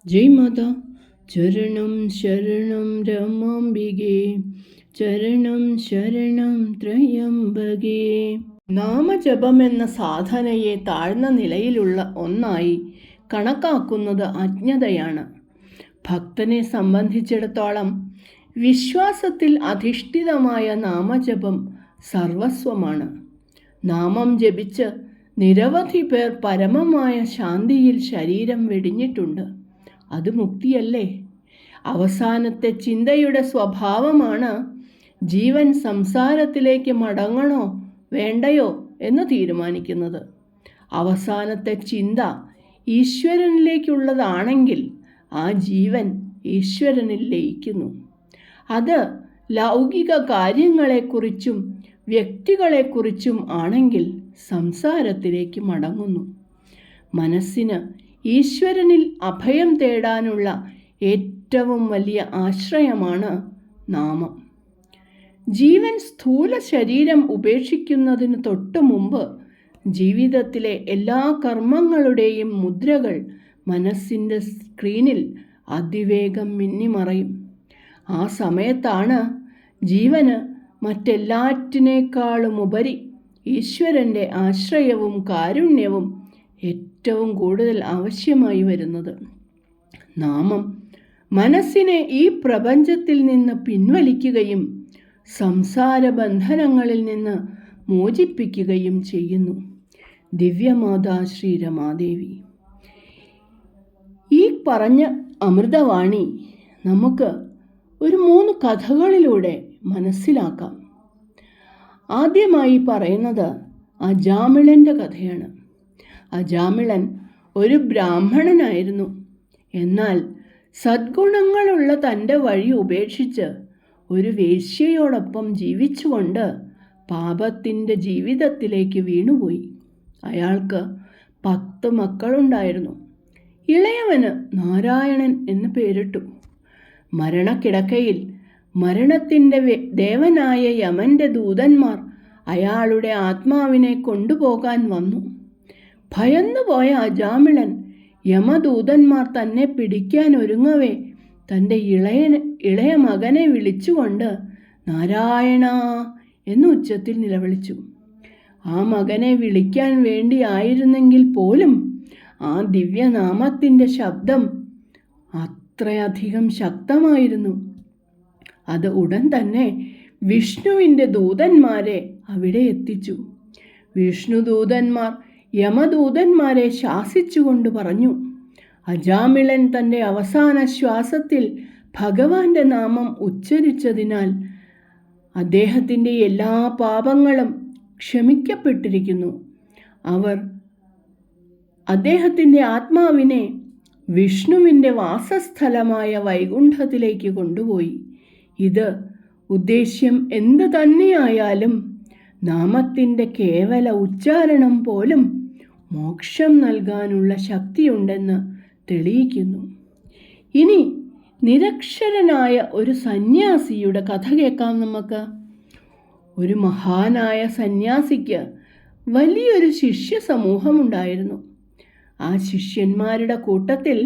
ജയ് മാതാ. ചരണം ശരണം രമാംബികേ, ചരണം ശരണം ത്രയംബകേ. നാമജപം എന്ന സാധനയെ താഴ്ന്ന നിലയിലുള്ള ഒന്നായി കണക്കാക്കുന്നത് അജ്ഞതയാണ്. ഭക്തനെ സംബന്ധിച്ചിടത്തോളം വിശ്വാസത്തിൽ അധിഷ്ഠിതമായ നാമജപം സർവസ്വമാണ്. നാമം ജപിച്ച് നിരവധി പേർ പരമമായ ശാന്തിയിൽ ശരീരം വെടിഞ്ഞിട്ടുണ്ട്. അത് മുക്തിയല്ലേ? അവസാനത്തെ ചിന്തയുടെ സ്വഭാവമാണ് ജീവൻ സംസാരത്തിലേക്ക് മടങ്ങണോ വേണ്ടയോ എന്ന് തീരുമാനിക്കുന്നത്. അവസാനത്തെ ചിന്ത ഈശ്വരനിലേക്കുള്ളതാണെങ്കിൽ ആ ജീവൻ ഈശ്വരനിൽ ലയിക്കുന്നു. അത് ലൗകിക കാര്യങ്ങളെക്കുറിച്ചും വ്യക്തികളെക്കുറിച്ചും ആണെങ്കിൽ സംസാരത്തിലേക്ക് മടങ്ങുന്നു. മനസ്സിന് ഈശ്വരനിൽ അഭയം തേടാനുള്ള ഏറ്റവും വലിയ ആശ്രയമാണ് നാമം. ജീവൻ സ്ഥൂല ശരീരം ഉപേക്ഷിക്കുന്നതിന് തൊട്ടു മുമ്പ് ജീവിതത്തിലെ എല്ലാ കർമ്മങ്ങളുടെയും മുദ്രകൾ മനസ്സിൻ്റെ സ്ക്രീനിൽ അതിവേഗം മിന്നിമറയും. ആ സമയത്താണ് ജീവന് മറ്റെല്ലാറ്റിനേക്കാളുമുപരി ഈശ്വരൻ്റെ ആശ്രയവും കാരുണ്യവും ഏറ്റവും കൂടുതൽ ആവശ്യമായി വരുന്നത്. നാമം മനസ്സിനെ ഈ പ്രപഞ്ചത്തിൽ നിന്ന് പിൻവലിക്കുകയും സംസാര ബന്ധനങ്ങളിൽ നിന്ന് മോചിപ്പിക്കുകയും ചെയ്യുന്നു. ദിവ്യമാതാ ശ്രീ രമാദേവി. ഈ പറഞ്ഞ അമൃതവാണി നമുക്ക് ഒരു 3 കഥകളിലൂടെ മനസ്സിലാക്കാം. ആദ്യമായി പറയുന്നത് അജാമിളൻ്റെ കഥയാണ്. അജാമിളൻ ഒരു ബ്രാഹ്മണനായിരുന്നു. എന്നാൽ സദ്ഗുണങ്ങളുള്ള തൻ്റെ വഴി ഉപേക്ഷിച്ച് ഒരു വേശ്യയോടൊപ്പം ജീവിച്ചുകൊണ്ട് പാപത്തിൻ്റെ ജീവിതത്തിലേക്ക് വീണുപോയി. അയാൾക്ക് 10 മക്കളുണ്ടായിരുന്നു. ഇളയവന് നാരായണൻ എന്ന് പേരിട്ടു. മരണക്കിടക്കയിൽ മരണത്തിൻ്റെ ദേവനായ യമൻ്റെ ദൂതന്മാർ അയാളുടെ ആത്മാവിനെ കൊണ്ടുപോകാൻ വന്നു. ഭയന്നുപോയ അജാമിളൻ യമദൂതന്മാർ തന്നെ പിടിക്കാൻ ഒരുങ്ങവേ തൻ്റെ ഇളയ മകനെ വിളിച്ചുകൊണ്ട് നാരായണ എന്ന് ഉച്ചത്തിൽ നിലവിളിച്ചു. ആ മകനെ വിളിക്കാൻ വേണ്ടിയായിരുന്നെങ്കിൽ പോലും ആ ദിവ്യനാമത്തിൻ്റെ ശബ്ദം അത്രയധികം ശക്തമായിരുന്നു. അത് ഉടൻ തന്നെ വിഷ്ണുവിൻ്റെ ദൂതന്മാരെ അവിടെ എത്തിച്ചു. വിഷ്ണുദൂതന്മാർ യമദൂതന്മാരെ ശാസിച്ചുകൊണ്ട് പറഞ്ഞു, അജാമിളൻ തൻ്റെ അവസാന ശ്വാസത്തിൽ ഭഗവാന്റെ നാമം ഉച്ചരിച്ചതിനാൽ അദ്ദേഹത്തിൻ്റെ എല്ലാ പാപങ്ങളും ക്ഷമിക്കപ്പെട്ടിരിക്കുന്നു. അവർ അദ്ദേഹത്തിൻ്റെ ആത്മാവിനെ വിഷ്ണുവിൻ്റെ വാസസ്ഥലമായ വൈകുണ്ഠത്തിലേക്ക് കൊണ്ടുപോയി. ഇത് ഉദ്ദേശ്യം എന്തു തന്നെയായാലും നാമത്തിൻ്റെ കേവല ഉച്ചാരണം പോലും മോക്ഷം നൽകാനുള്ള ശക്തിയുണ്ടെന്ന് തെളിയിക്കുന്നു. ഇനി നിരക്ഷരനായ ഒരു സന്യാസിയുടെ കഥ കേൾക്കാം നമുക്ക്. ഒരു മഹാനായ സന്യാസിക്ക് വലിയൊരു ശിഷ്യ സമൂഹമുണ്ടായിരുന്നു. ആ ശിഷ്യന്മാരുടെ കൂട്ടത്തിൽ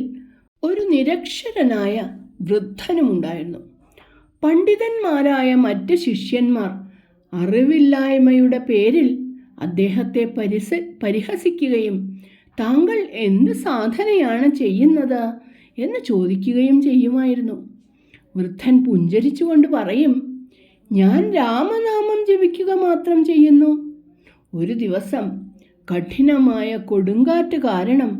ഒരു നിരക്ഷരനായ വൃദ്ധനുമുണ്ടായിരുന്നു. പണ്ഡിതന്മാരായ മറ്റ് ശിഷ്യന്മാർ അറിവില്ലായ്മയുടെ പേരിൽ അദ്ദേഹത്തെ പരിഹസിക്കുകയും താങ്കൾ എന്ത് സാധനയാണ് ചെയ്യുന്നത് എന്ന് ചോദിക്കുകയും ചെയ്യുമായിരുന്നു. വൃദ്ധൻ പുഞ്ചരിച്ചുകൊണ്ട് പറയും, ഞാൻ രാമനാമം ജപിക്കുക മാത്രം ചെയ്യുന്നു. ഒരു ദിവസം കഠിനമായ കൊടുങ്കാറ്റ് കാരണം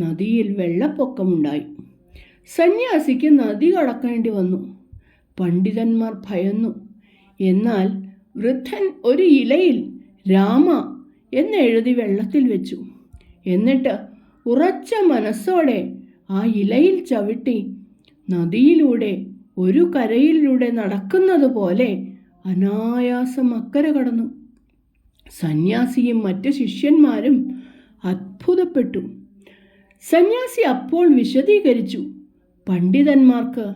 നദിയിൽ വെള്ളപ്പൊക്കമുണ്ടായി. സന്യാസിക്ക് നദി കടക്കേണ്ടി വന്നു. പണ്ഡിതന്മാർ ഭയന്നു. എന്നാൽ വൃദ്ധൻ ഒരു ഇലയിൽ രാമ എന്നെഴുതി വെള്ളത്തിൽ വെച്ചു. എന്നിട്ട് ഉറച്ച മനസ്സോടെ ആ ഇലയിൽ ചവിട്ടി നദിയിലൂടെ ഒരു കരയിലൂടെ നടക്കുന്നത് പോലെ അനായാസം അക്കരെ കടന്നു. സന്യാസിയും മറ്റ് ശിഷ്യന്മാരും അത്ഭുതപ്പെട്ടു. സന്യാസി അപ്പോൾ വിശദീകരിച്ചു, പണ്ഡിതന്മാർക്ക്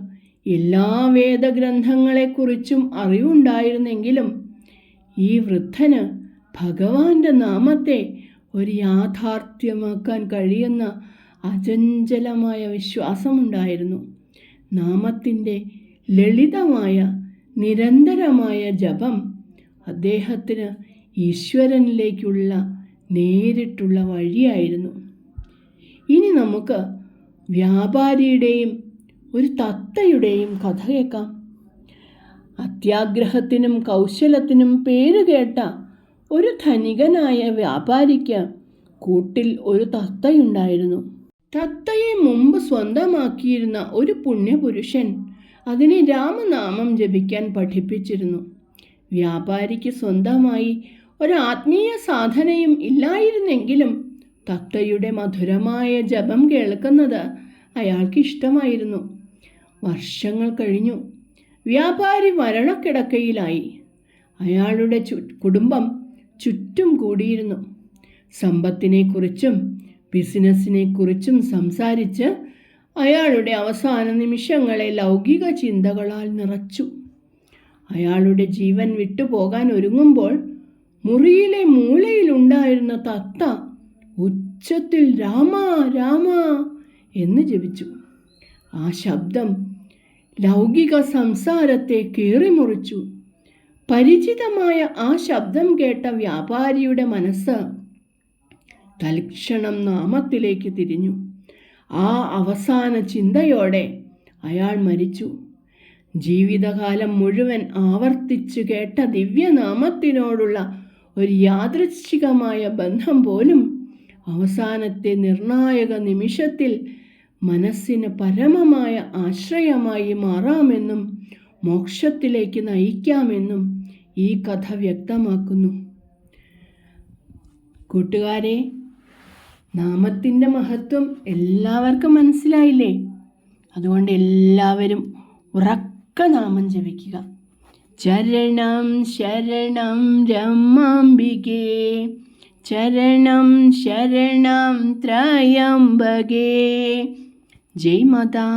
എല്ലാ വേദഗ്രന്ഥങ്ങളെക്കുറിച്ചും അറിവുണ്ടായിരുന്നെങ്കിലും ഈ വൃദ്ധന് ഭഗവാന്റെ നാമത്തെ ഒരു യാഥാർത്ഥ്യമാക്കാൻ കഴിയുന്ന അചഞ്ചലമായ വിശ്വാസമുണ്ടായിരുന്നു. നാമത്തിൻ്റെ ലളിതമായ നിരന്തരമായ ജപം അദ്ദേഹത്തിന് ഈശ്വരനിലേക്കുള്ള നേരിട്ടുള്ള വഴിയായിരുന്നു. ഇനി നമുക്ക് വ്യാപാരിയുടെയും ഒരു തത്തയുടെയും കഥ കേൾക്കാം. അത്യാഗ്രഹത്തിനും കൗശലത്തിനും പേരുകേട്ട ഒരു ധനികനായ വ്യാപാരിക്ക് കൂട്ടിൽ ഒരു തത്തയുണ്ടായിരുന്നു. തത്തയെ മുമ്പ് സ്വന്തമാക്കിയിരുന്ന ഒരു പുണ്യപുരുഷൻ അതിനെ രാമനാമം ജപിക്കാൻ പഠിപ്പിച്ചിരുന്നു. വ്യാപാരിക്ക് സ്വന്തമായി ഒരു ആത്മീയ സാധനയും ഇല്ലായിരുന്നെങ്കിലും തത്തയുടെ മധുരമായ ജപം കേൾക്കുന്നത് അയാൾക്ക് ഇഷ്ടമായിരുന്നു. വർഷങ്ങൾ കഴിഞ്ഞു. വ്യാപാരി മരണക്കിടക്കയിലായി. അയാളുടെ കുടുംബം ചുറ്റും കൂടിയിരുന്നു. സമ്പത്തിനെക്കുറിച്ചും ബിസിനസ്സിനെക്കുറിച്ചും സംസാരിച്ച് അയാളുടെ അവസാന നിമിഷങ്ങളെ ലൗകിക ചിന്തകളാൽ നിറച്ചു. അയാളുടെ ജീവൻ വിട്ടുപോകാൻ ഒരുങ്ങുമ്പോൾ മുറിയിലെ മൂലയിലുണ്ടായിരുന്ന തത്ത ഉച്ചത്തിൽ രാമ രാമ എന്ന് ജപിച്ചു. ആ ശബ്ദം ലൗകിക സംസാരത്തെ കീറിമുറിച്ചു. പരിചിതമായ ആ ശബ്ദം കേട്ട വ്യാപാരിയുടെ മനസ്സ് തൽക്ഷണം നാമത്തിലേക്ക് തിരിഞ്ഞു. ആ അവസാന ചിന്തയോടെ അയാൾ മരിച്ചു. ജീവിതകാലം മുഴുവൻ ആവർത്തിച്ചു കേട്ട ദിവ്യനാമത്തിനോടുള്ള ഒരു യാദൃച്ഛികമായ ബന്ധം പോലും അവസാനത്തെ നിർണായക നിമിഷത്തിൽ മനസ്സിന് പരമമായ ആശ്രയമായി മാറാമെന്നും മോക്ഷത്തിലേക്ക് നയിക്കാമെന്നും ഈ കഥ വ്യക്തമാക്കുന്നു. കൂട്ടുകാരെ, നാമത്തിൻ്റെ മഹത്വം എല്ലാവർക്കും മനസ്സിലായില്ലേ? അതുകൊണ്ട് എല്ലാവരും ഉറക്കെ നാമം ജപിക്കുക. ചരണം ശരണം രമാംബികേ, ചരണം ശരണം ത്രയംബകേ. ജയ് മാതാ.